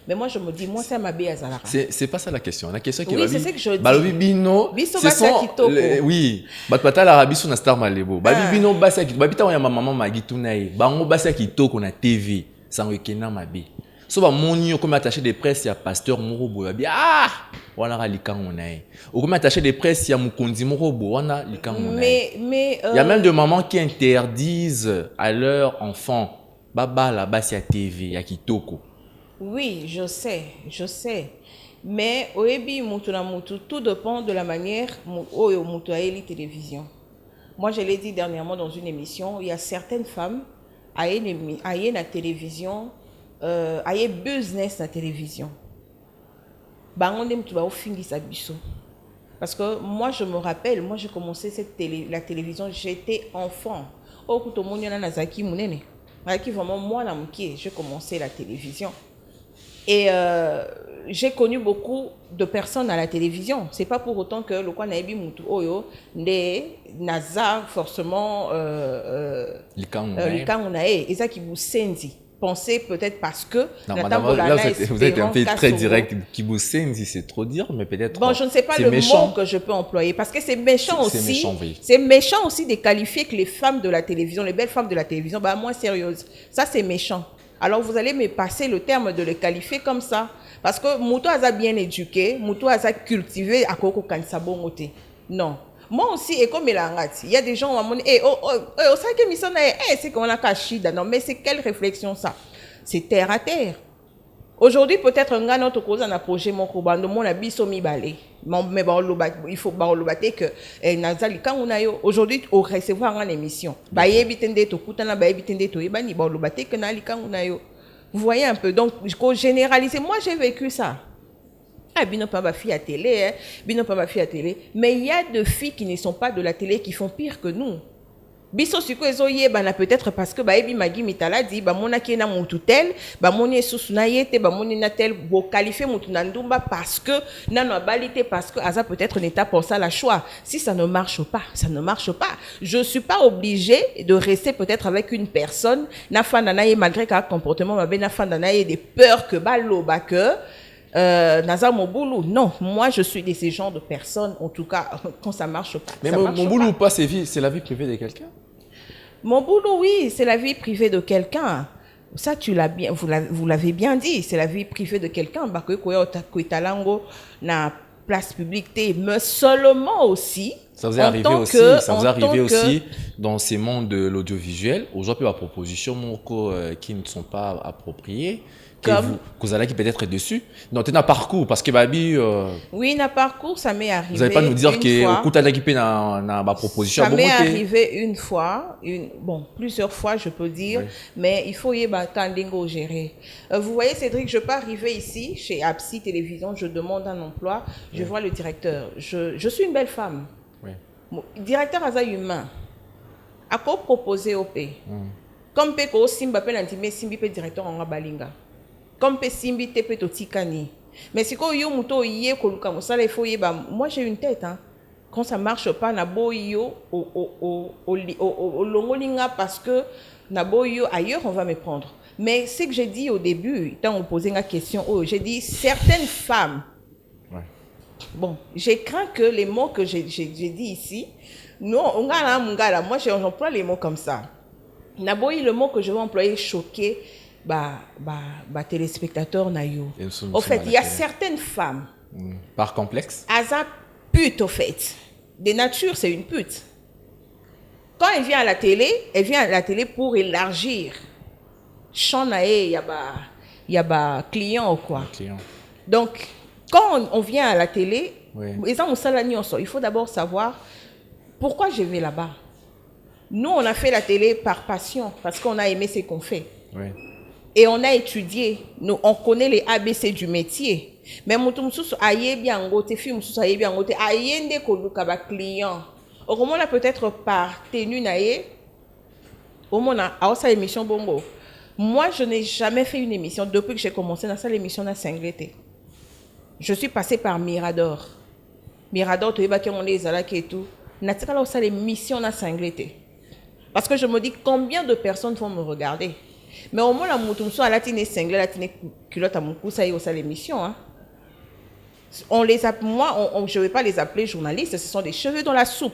Mais moi, je me dis, moi, ça m'a bien à c'est pas ça la question. La question qui oui, c'est ce que je dis. Balobi Bino, ce sont oui. Batpata la rabisu na star malebo. Balobi Bino basa kitoko. Babita wa maman magitu nae. Bango basa kitoko na TV. Sango ekena mabe. So ba moni comme attaché de presse ya pasteur Morobo babi wana ka likango nae. Ou comme attaché de presse ya Mukonzi Morobo wana likango nae. Mais il y a même des mamans qui interdisent à leurs enfants baba la base ya TV ya kitoko. Oui, je sais. Mais oebi mutu na mutu, tout dépend de la manière oyo mutu a eli télévision. Moi, je l'ai dit dernièrement dans une émission, il y a certaines femmes aye na télévision, aye business na télévision. Bango ndem tu ba ofingisa biso. Parce que moi, je me rappelle, moi j'ai commencé la télévision, j'étais enfant. Au kutomoni na nazaki munene. Qui vraiment moi la mouki, j'ai commencé la télévision et j'ai connu beaucoup de personnes à la télévision. C'est pas pour autant que le quoi naibi mutu oyo ne naza forcément likangunae et ça qui vous senzi. Pensez peut-être parce que non, madame, là vous êtes un peu très direct. Kibusenzi, c'est trop dire, mais peut-être. Bon, je ne sais pas le mot que je peux employer parce que c'est méchant aussi. C'est méchant, oui. C'est méchant aussi de qualifier que les femmes de la télévision, les belles femmes de la télévision, bah moins sérieuses. Ça c'est méchant. Alors vous allez me passer le terme de les qualifier comme ça parce que Mouto a bien éduqué, Mouto a cultivé à Koko Kansabongote. Non. Moi aussi, et comme il y a des gens qui m'ont dit, c'est qu'on a caché. Non, mais c'est quelle réflexion ça? C'est terre à terre. Aujourd'hui, peut-être un gars notre cause a projet mon cobando, mon abisso mi balé. Mais il faut barobater que Nazali quand on a aujourd'hui au recevoir une émission. Baye bitende to kutana baye bitende to ibani barobater que nali quand on a vous voyez un peu. Donc, je généralise. Moi, j'ai vécu ça. Bino pas ma fille à télé, Bino pas ma fille à télé. Mais il y a des filles qui ne sont pas de la télé qui font pire que nous. Biso siko ezoye bana peut-être parce que baebi magi mitala dit ba mona kena mutu tel, ba moni susu na yete, ba moni na tel bo qualifier mutu na ndumba parce que nano abilité parce que asa peut-être n'est pas pour ça la choix. Si ça ne marche pas, ça ne marche pas. Je suis pas obligée de rester peut-être avec une personne na fandanaye malgré qu'un comportement ma na fandanaye des peurs que balo ba que Naza Moboulou, non, moi je suis de ces genres de personnes, en tout cas, quand ça marche pas. Mais Moboulou, pas, c'est la vie privée de quelqu'un? Mon boulot, oui, c'est la vie privée de quelqu'un. Ça, vous l'avez bien dit, c'est la vie privée de quelqu'un. Na place publique, mais seulement aussi. Ça vous est arrivé aussi, aussi dans ces mondes de l'audiovisuel, aujourd'hui, la proposition qui ne sont pas appropriées. Vous allez peut-être dessus. Donc, tu as un parcours parce que Babi. Oui, un parcours, ça m'est arrivé. Vous n'allez pas nous dire que au coup de proposition. Ça m'est arrivé une fois, bon, plusieurs fois, je peux dire, oui. Mais il faut y gérer. Vous voyez, Cédric, je peux arriver ici, chez Absi Télévision, je demande un emploi, je vois le directeur. Je suis une belle femme. Oui. Directeur Aza humain. À quoi proposer au P? Comme Peko Simba Penantime Simbi P directeur en Balinga. Comme Simbi Tepe Totikani. Mais si quand yo muto yé koluka musala il faut yeba. Moi j'ai une tête hein. Quand ça marche pas nabo yo au longolinga parce que nabo yo ailleurs on va me prendre. Mais ce que j'ai dit au début, quand on posait une question, j'ai dit certaines femmes. Ouais. Bon, j'ai craint que les mots que j'ai dit ici, non, moi j'emploie les mots comme ça. Nabo le mot que je vais employer choquer. Téléspectateurs naïo. Au fait, il y a certaines femmes. Par complexe. Asa pute au fait. De nature, c'est une pute. Quand elle vient à la télé, pour élargir. Chanae, il y a client ou quoi. Client. Donc, quand on vient à la télé, oui. Il faut d'abord savoir pourquoi je vais là-bas. Nous, on a fait la télé par passion, parce qu'on a aimé ce qu'on fait. Oui. Et on a étudié, on connaît les ABC du métier. Mais mutumsusu aye bien ngote, film mususu aye bien ngote, ayende koluka ba client. Au moment là peut-être par tenue naie, au moment là, à sa émission bongo. Moi, je n'ai jamais fait une émission depuis que j'ai commencé dans cette émission na Singleté. Je suis passée par Mirador. Mirador, tu es baké on les alaki et tout. Natika là ça l'émission na Singleté. Parce que je me dis combien de personnes vont me regarder. Mais au moins, la moutonso, elle a tine cinglé, elle a tine culotte à mon cou, ça y est, au l'émission. Hein. On les a, moi, je ne vais pas les appeler journalistes, ce sont des cheveux dans la soupe.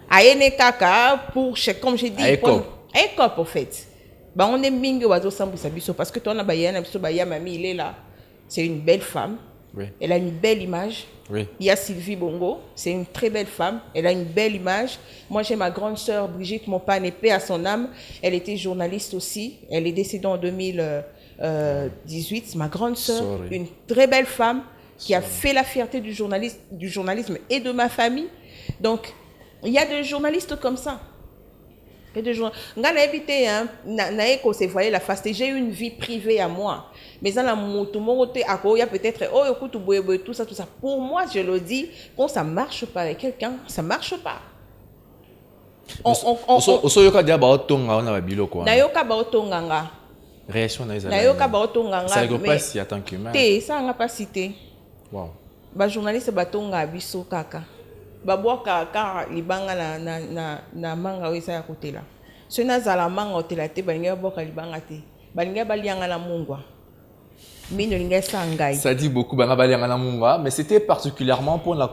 Aïe kaka, pour, comme j'ai dit, Aïkop, en fait. Bah, on est mingo wazo sambu sabiso parce que toi, on a bayana, mamie, il est là. C'est une belle femme. Oui. Elle a une belle image. Oui. Il y a Sylvie Bongo, c'est une très belle femme. Elle a une belle image. Moi, j'ai ma grande sœur Brigitte Mopane, paix à son âme. Elle était journaliste aussi. Elle est décédée en 2018. Ma grande sœur, une très belle femme qui a fait la fierté du journalisme et de ma famille. Donc, il y a des journalistes comme ça. J'ai une vie privée à moi. Mais dans la moto, il y a peut-être, tout ça. Pour moi, je le dis, quand ça ne marche pas avec quelqu'un, ça ne marche pas. Réaction ça ne pas si attend que ça n'a pas cité. Wow. Journaliste batonga biso kaka. Babwa kaka libanga na manga wesa ya côté là. Ce na zala manga otela te balinga boka libanga te. Balinga balianga na mungwa. Mino linga sangai. Ça dit beaucoup banga balianga na mungwa, mais c'était particulièrement pour la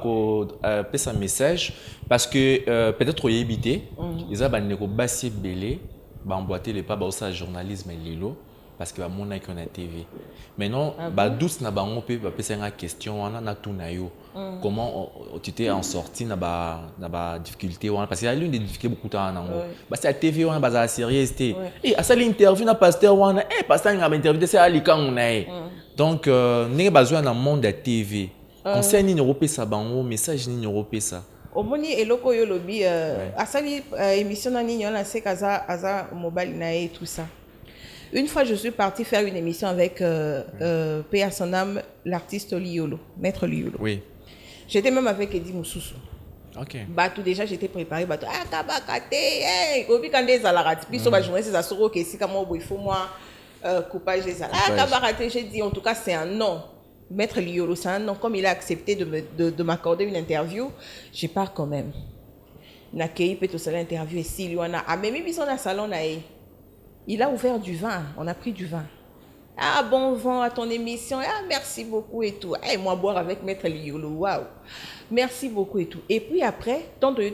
passer un message parce que peut-être yébité, ils a baneko bassi belé, ba emboîter les pas ba au journalisme et lilo. Parce que mon a qu'on a TV. Maintenant, douce na bango pe ba pesa nga question wana na tunayo. Comment tu t'es en sorti na ba difficulté wana parce qu'il y a l'une des difficultés beaucoup temps nango. Ba c'est la TV wana ba za sérieuxité. Et à ça l'interview na pasteur wana pasteur nga ba interview c'est ali kan na. Donc n'est besoin dans monde de TV. Conseil ni europé ça bango, message ni europé ça. Omoni eloko yo lobi asali émission na ni nyona c'est kaza mobile na et tout ça. Une fois, je suis partie faire une émission avec P.A. son âme, l'artiste Liolo, Maître Liolo. Oui. J'étais même avec Eddie Moussoussou. Ok. Batou, déjà, j'étais préparée. Batou, kabakate, hey, gobi kande zalarati. Puis, sur ma journée, c'est ça, soro, que si, comme il faut moi, coupage des zalarati. Kabakate, j'ai dit, en tout cas, c'est un non. Maître Liolo, c'est un non. Comme il a accepté de m'accorder une interview, je pars quand même. Nakei peut aussi l'interview ici, lui, on a. Ah, mais même, ils sont dans le salon, là, il a ouvert du vin, on a pris du vin. Ah, bon vent à ton émission, ah, merci beaucoup et tout. Et moi, boire avec Maître Liolo, waouh. Merci beaucoup et tout. Et puis après, tant de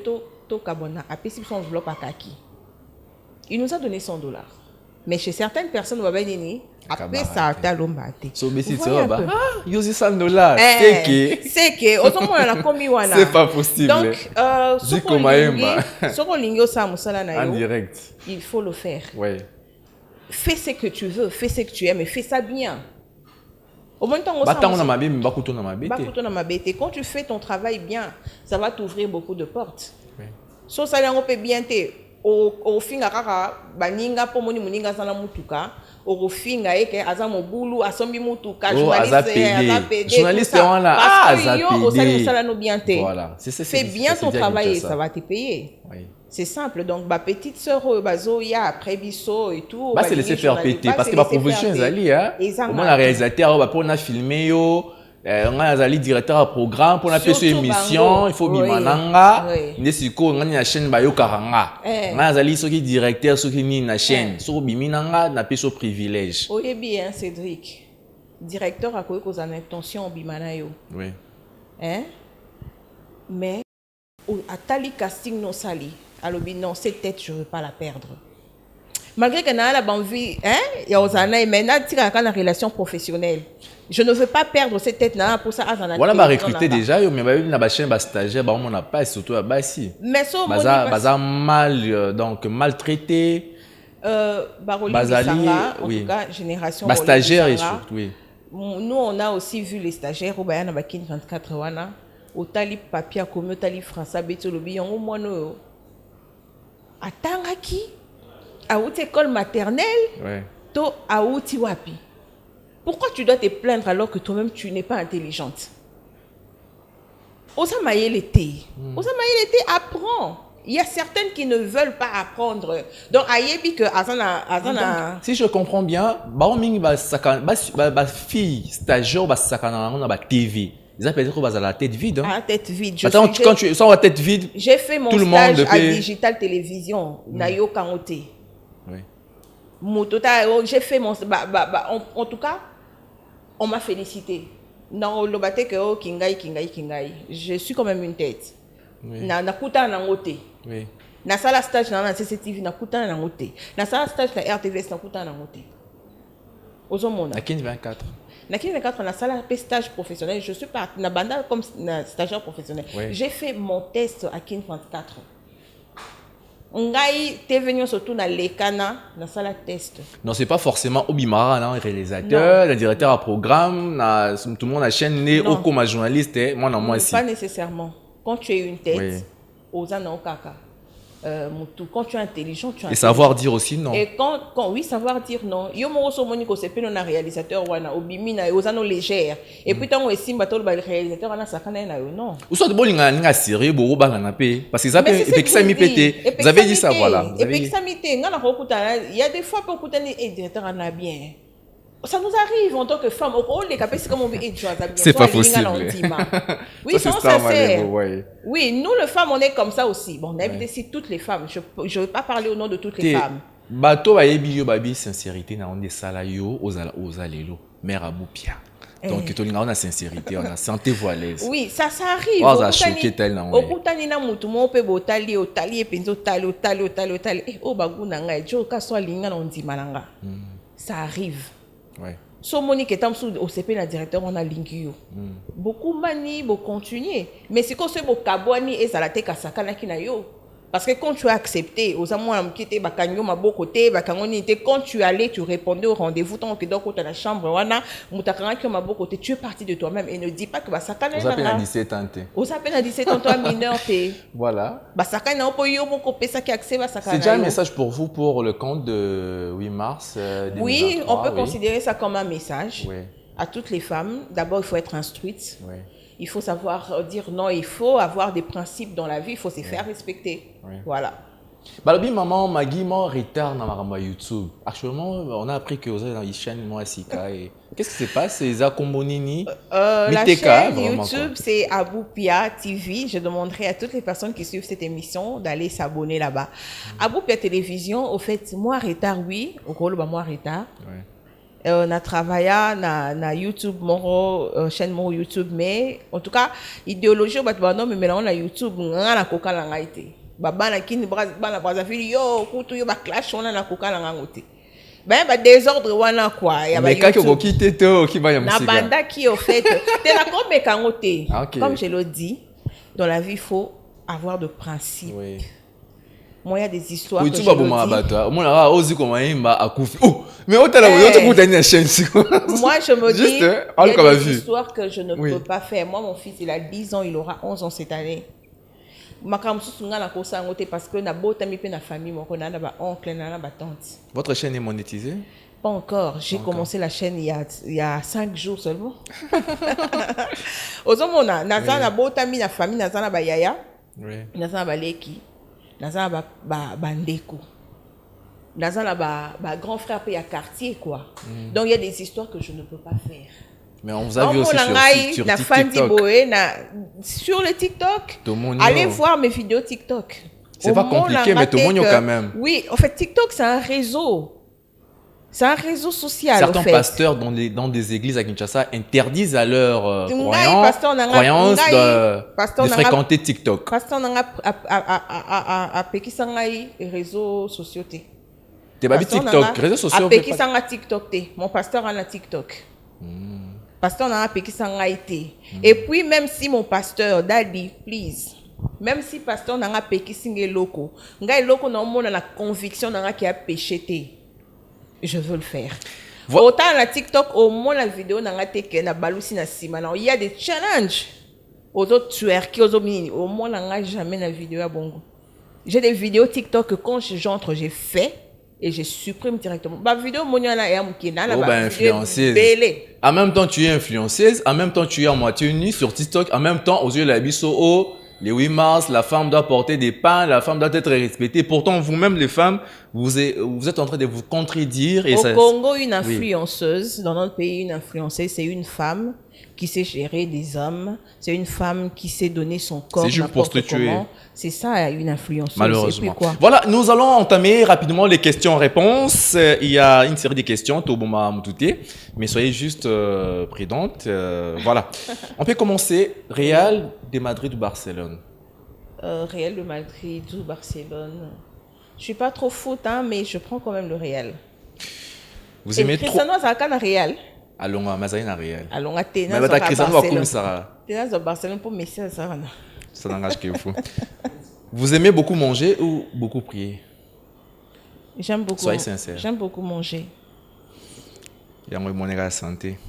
Kabona, après, si son enveloppe à Kaki, il nous a donné $100. Mais chez certaines personnes, après ça a été l'ombate. So, mais si tu vas, il y a $100. C'est que, autrement, on a commis. C'est pas possible. Donc, en direct, il faut le faire. Ouais. Fais ce que tu veux, fais ce que tu aimes, et fais ça bien. Au moins, quand tu fais ton travail bien, ça va t'ouvrir beaucoup de portes. So, ça peut bien te. Au finga kaka baninga po moni muninga sana mutuka au finga eke azamo bulu asombi mutuka journaliste wana voilà fais bien ton travail et ça va te payer. C'est simple. Donc ma petite sœur bazo ya après biso et tout c'est laisser faire péter parce que ma proposition ezali hein au moins la réalisateur pour na filmer yo on a un directeur de programme pour la émission, il faut bimananga. Nesiko on a une chaîne bayo karanga. On a un directeur sur qui na chaîne, sur biminanga na peso privilège. Oui bien Cédric. Directeur a quoi cause en intention bimanayo. Oui. Hein? Mais à tali casting non sali. Alors non cette tête je veux pas la perdre. Malgré que na la envie hein, il y a osana maintenant tira quand la relation professionnelle. Je ne veux pas perdre cette tête-là pour ça. Voilà, ma recruté déjà, mais na ba chaîne ba stagiaire, ba on n'a pas surtout ba si. Mais so baza mal donc maltraité. Baroli Sanga, en tout cas génération ba stagiaire et surtout oui. Nous on a aussi vu les stagiaires au bayana ba 24 wana, au tali papier comme au tali français beto lobi yango mono. Atangaki à haute école maternelle. Ouais. To à outi wapi. Pourquoi tu dois te plaindre alors que toi-même tu n'es pas intelligente? Osamaye l'été. Osamaye l'été apprend. Il y a certaines qui ne veulent pas apprendre. Donc ayebi que azana. Si je comprends bien, baoming ba fille stagiaire ba sakana na ba TV. Ils appellent ça la tête vide. Ah, tête vide. Attends, quand tu sens la tête vide, j'ai fait mon stage à Digital Télévision, Nayo Kangote. Oui. J'ai fait mon... en tout cas, on m'a félicité. Non, le baté que oh kingai. Je suis quand même une tête. Oui. Na kuta na ngote. Oui. Na sala stage na CCTV na kuta na ngote. Na sala stage na RTVS na kuta na ngote. Ozomona. À 15-24. Na 24 na sala stage professionnel, je suis partie na banda comme stagiaire professionnel. Oui. J'ai fait mon test à 24. Ngai t'es venu surtout na lekana na sala test. Non, c'est pas forcément Obimara, non, réalisateur, le directeur à programme, tout le monde a chaîne né, ou comme journaliste, moi non, moi aussi. Pas nécessairement. Quand tu es une tête, Oui. aux anokaka. Quand tu es intelligent, tu es Et savoir dire aussi non. Et quand oui, savoir dire non. Yo mo so moniko c'est pe na réalisateur wana obimina aux ano légère. Et puis tant aussi batol ba réalisateur ana sakana na yo non. Ou soit de bon nga sérieux bo ba na pe parce que ça peut et puis que ça mi pété. Vous avez dit ça voilà. Et puis que ça mi té ngana ko kuta il y a des fois pour kuta ni directeur ana bien. Ça nous arrive en tant que femme. On les capes, c'est comme on dit, c'est pas possible. Oui, ça, ça sert. Ouais. Oui, nous, les femmes, on est comme ça aussi. Bon, on invite ici toutes les femmes. Je ne veux pas parler au nom de toutes les femmes. Bato ba yebi yo babi sincérité na on sala yo aux alelo mère Aboupia. Donc tu on a sincérité, on a sentez-vous à l'aise. Oui, ça arrive. On a choqué tel na on. Okutani na mutu mo pe botali otali epenzo tali. Oh baguna ngai jo ka so linga na ndima nanga. Ça arrive. Ouais. So Monique est au CP la directeur on a lingio. Beaucoup mani, beaucoup continuer. Mais c'est quand c'est beaucoup kabwani et ça la te kasaka na kinayo. Parce que quand tu as accepté, aux amours qui bakanyo ma beau côté, bakangoni quand tu allais, tu répondais au rendez-vous tant que donc tu dans la chambre wana, mutakanga qui ma beau côté, tu es parti de toi-même et ne dis pas que basaka na. Aux appels à 17 ans. Aux appels à 17 ans toi mineur t'es. Voilà. Basaka na po yo moko pesa qui accès basaka. C'est déjà un message pour vous pour le compte de 8 mars 2023. Oui, on peut considérer ça comme un message. Oui. À toutes les femmes, d'abord il faut être instruite. Oui. Il faut savoir dire non, il faut avoir des principes dans la vie, il faut se faire respecter. Oui. Voilà. Balobi maman Magui mon retard dans ma YouTube. Actuellement, on a appris que vous avez dans une chaîne moi Sika. Qu'est-ce qui se passe? C'est Zakombonini. La chaîne YouTube, c'est Aboupia TV. Je demanderai à toutes les personnes qui suivent cette émission d'aller s'abonner là-bas. Aboupia Télévision, au fait, moi retard, oui. Au gros, moi retard. Oui. On a travaillé na YouTube moro chaîne moro YouTube mais en tout cas idéologie ba non mais maintenant na YouTube ngana koka la ngaité baba na kini bana Brazzaville yo kutu yo ba clash on na koka la ngoté ben ba désordre wana quoi ya ba mais quand qui quitte to qui va ya musique na banda qui au fait t'es la comme kangoté okay. Comme je le dis dans la vie il faut avoir de principes. Oui. Moi, il y a des histoires oui, que je me dis. Moi, je me dis, il y a des histoires que je ne peux pas faire. Moi, mon fils, il a 10 ans, il aura 11 ans cette année. Parce que na famille, mon oncle, na tante. Votre chaîne est monétisée? Pas encore. J'ai commencé la chaîne il y a 5 jours seulement. Ozomona, na botami na famille, na ba yaya, na ba leki. Naza bandeko. Naza ba grand frère puis à quartier quoi. Donc il y a des histoires que je ne peux pas faire. Mais on vous a vu aussi sur TikTok. Sur le TikTok. Allez voir mes vidéos TikTok. C'est pas compliqué mais tout le monde quand même. Oui, en fait TikTok c'est un réseau. C'est un réseau social. Certains pasteurs dans des églises à Kinshasa interdisent à leurs croyances de fréquenter TikTok. Pasteur a pékisangai réseaux sociaux. T'es pas TikTok, réseaux sociaux. A pékisanga TikTok té. Mon pasteur a TikTok. Pasteur n'a pékisangai té. Et puis même si mon pasteur daddy, please. Même si pasteur n'a pékisinge loko, ngai loko na mona la conviction n'a qui a péché té. Je veux le faire. Autant la TikTok, au moins la vidéo n'a pas été na balusi na sima. Il y a des challenges. Aux autres tueurs qui au moins n'a jamais la vidéo à bongo. J'ai des vidéos TikTok que quand j'entre, j'ai fait et je supprime directement. Ma vidéo moniana et amkina la influenceuse. En même temps tu es influenceuse, en même temps tu es en moitié nue sur TikTok, en même temps aux yeux de la biso les 8 mars, la femme doit porter des pains, la femme doit être respectée. Pourtant, vous-même, les femmes, Vous êtes en train de vous contredire. Et Au ça, Congo, une oui. influenceuse, dans notre pays, une influenceuse, c'est une femme qui sait gérer des hommes, c'est une femme qui sait donner son corps C'est une n'importe prostituée. comment. C'est ça, une influenceuse. Malheureusement. Et puis quoi? Voilà, nous allons entamer rapidement les questions-réponses. Il y a une série de questions, Toboma Moutouté, mais soyez juste prudentes. Voilà. On peut commencer. Real de Madrid ou Barcelone? Real de Madrid ou Barcelone. Je suis pas trop foot, hein, mais je prends quand même le Real. Vous Et aimez trop? Cristiano Azarkan Real. Allons à Mazarine à Real. Allons à Ténas Mais à Cristiano va Barcelone. comme ça. Ténas à Barcelone pour Messi Azarkan. Ça n'engage que vous. Vous aimez beaucoup manger ou beaucoup prier? J'aime beaucoup. Soyez sincère. J'aime beaucoup manger. Il y a mon la santé.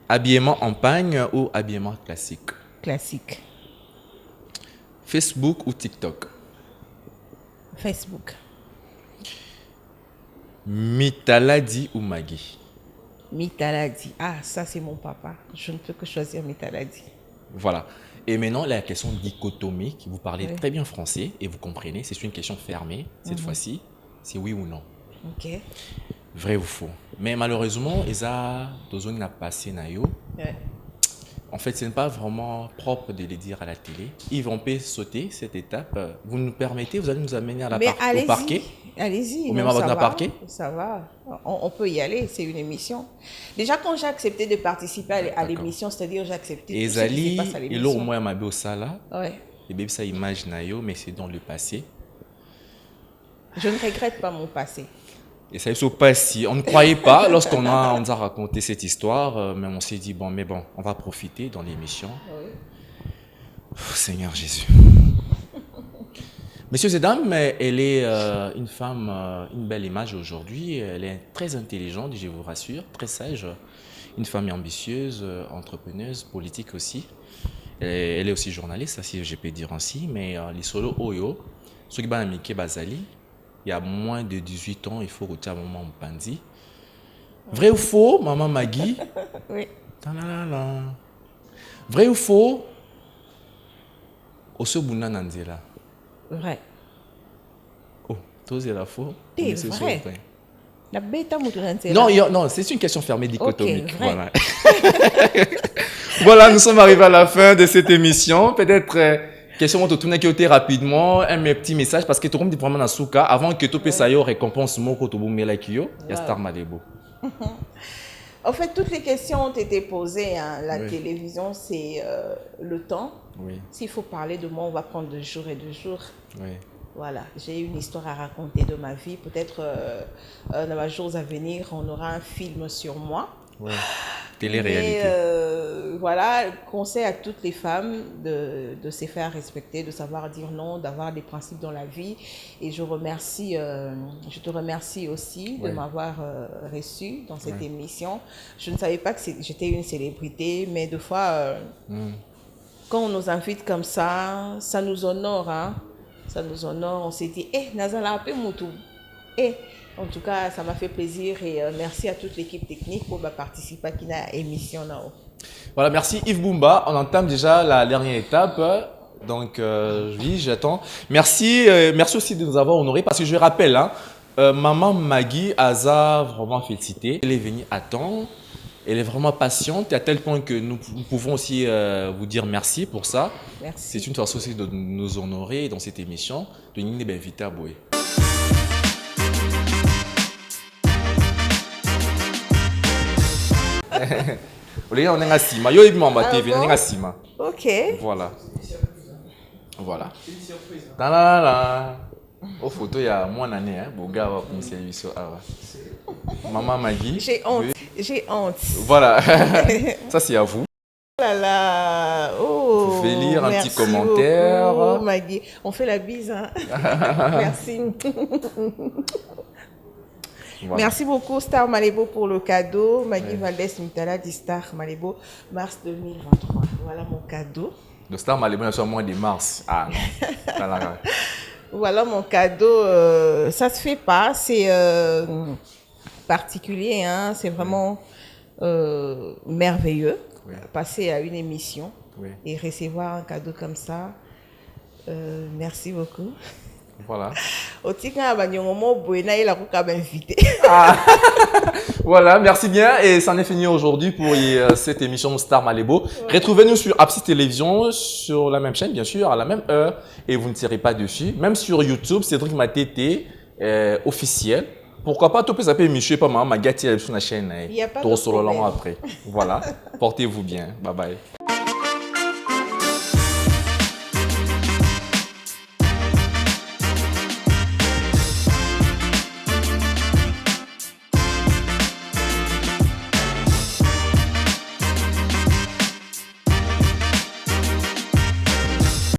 Habillement en pagne ou habillement classique? Classique. Facebook ou TikTok? Facebook. Mitaladi ou Maggie? Mitaladi. Ah, ça c'est mon papa. Je ne peux que choisir Mitaladi. Voilà. Et maintenant, la question dichotomique. Vous parlez Oui. très bien français et vous comprenez. C'est une question fermée. Cette fois-ci, c'est oui ou non. Ok. Vrai ou faux. Mais malheureusement, Esa Dozone n'a pas passé Nayo. Ouais. En fait, ce n'est pas vraiment propre de le dire à la télé. Yves, on peut sauter cette étape. Vous nous permettez, vous allez nous amener à Mais au parquet? Allez-y. Ou même non, à ça votre va, parquet? Ça va. On peut y aller. C'est une émission. Déjà, quand j'ai accepté de participer à l'émission, c'est-à-dire j'ai accepté Et tout ce qui se Zali, passe à et là au l'émission. moins, ma au sala. Ouais. Et bien, ça image Nayo, mais c'est dans le passé. Je ne regrette pas mon passé. Et ça ne pas si. On ne croyait pas lorsqu'on nous a raconté cette histoire, mais on s'est dit, bon, on va profiter dans l'émission. Oui. Oh, Seigneur Jésus. Messieurs et dames, elle est une femme, une belle image aujourd'hui. Elle est très intelligente, je vous rassure, très sage. Une femme ambitieuse, entrepreneuse, politique aussi. Elle est aussi journaliste, si je peux dire ainsi. Mais les solos Oyo, ceux qui ont mis Bazali, il y a moins de 18 ans, il faut retirer un moment Mpandi. Vrai ou faux, maman Maggie? Oui. Ta-la-la-la. Vrai ou faux? Oso Buna Nanzela. Vrai. Oh, toi, c'est la faux? C'est Mais c'est vrai. vrai. La bêta moutounante. Non, non, c'est une question fermée dichotomique. Ok, vrai. Voilà. Voilà, nous sommes arrivés à la fin de cette émission. Peut-être, question de tourner qui était rapidement, un petit message, parce que tout le monde dit vraiment dans Souka, avant que tout puisse aller aux récompenses, mon côté, il y a Star Malebo. En fait, toutes les questions ont été posées. Hein. La Oui. télévision, c'est le temps. Oui, S'il faut parler de moi, on va prendre 2 jours et 2 jours. oui. Voilà, j'ai une histoire à raconter de ma vie. Peut-être dans les jours à venir, on aura un film sur moi. Ouais. Télé-réalité. Mais voilà, conseil à toutes les femmes de se faire respecter, de savoir dire non, d'avoir des principes dans la vie. Et je te remercie aussi de Ouais. m'avoir reçu dans cette émission. Je ne savais pas que j'étais une célébrité, mais des fois, quand on nous invite comme ça nous honore. Hein? Ça nous honore. On s'est dit, Nazala Ape Moutou. En tout cas, ça m'a fait plaisir et merci à toute l'équipe technique pour participer à l'émission. Voilà, merci Yves Boumba. On entame déjà la dernière étape. Donc, oui, j'attends. Merci, merci aussi de nous avoir honorés parce que je rappelle, hein, maman Maggie Aza vraiment félicité. Elle est venue à temps. Elle est vraiment patiente à tel point que nous pouvons aussi vous dire merci pour ça. Merci. C'est une façon aussi de nous honorer dans cette émission, de nous inviter à Boé. On est à Sima. Yo, il m'a TV, on est à Sima. Ok. Voilà. Voilà. Ta la la. Au photo, il y a mon année, hein. Bon gars, comme c'est lui, maman Maggie. J'ai honte. J'ai honte. Voilà. Ça, c'est à vous. Oh là là. Oh. Vous pouvez lire un merci petit commentaire. beaucoup, Maggie. On fait la bise. Hein. Merci. Voilà. Merci beaucoup Star Malebo pour le cadeau. Maggie Valdez Mitala dit Star Malebo, mars 2023. Voilà mon cadeau. Le Star Malebo, c'est au mois de mars. Ah non. Voilà mon cadeau. Ça se fait pas. C'est particulier. Hein? C'est vraiment merveilleux. Oui. Passer à une émission Oui. et recevoir un cadeau comme ça. Merci beaucoup. Voilà. Voilà, merci bien. Et c'en est fini aujourd'hui pour cette émission Star Malébo. Ouais. Retrouvez-nous sur Apsis Télévision, sur la même chaîne, bien sûr, à la même heure. Et vous ne tirez pas dessus. Même sur YouTube, Cédric Matete officiel. Pourquoi pas, tout peut s'appeler Michel, pas maman, ma gâtière sur la chaîne. Il n'y a pas de problème. Après. Voilà. Portez-vous bien. Bye bye.